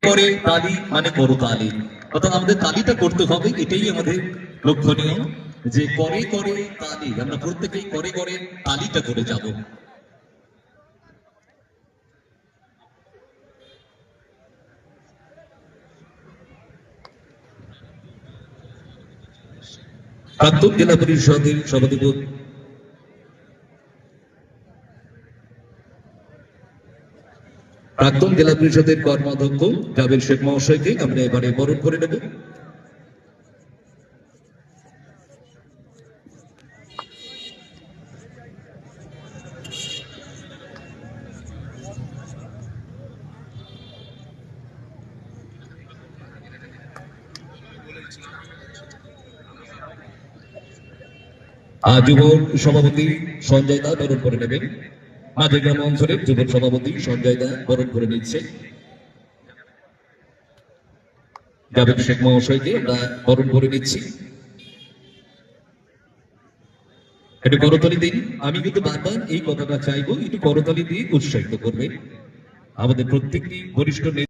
করে তালি মানে করতালি, অর্থাৎ আমাদের তালিটা করতে হবে, এটাই আমাদের লক্ষণীয় যে করে করে তালি, আমরা প্রত্যেকেই করে করে তালিটা করে যাব। প্রাক্তন জেলা পরিষদের সভাধিপতি প্রাক্তন জেলা পরিষদের কর্মাধ্যক্ষ জাবের শেখ মহাশয়কে আমরা এবারে বরণ করে নেব। যুব সভাপতি সঞ্জয় দা বরণ করে নেবেন। মাঝে গ্রাম অঞ্চলের যুব সভাপতি সঞ্জয় দা বরণ করে নিচ্ছে জাবেদ শেখ মহাশয়কে আমরা বরণ করে নিচ্ছি। একটু করতালি দিন। আমি কিন্তু বারবার এই কথাটা চাইবো, একটু করতালি দিয়ে উৎসাহিত করবেন আমাদের প্রত্যেকটি বরিষ্ঠ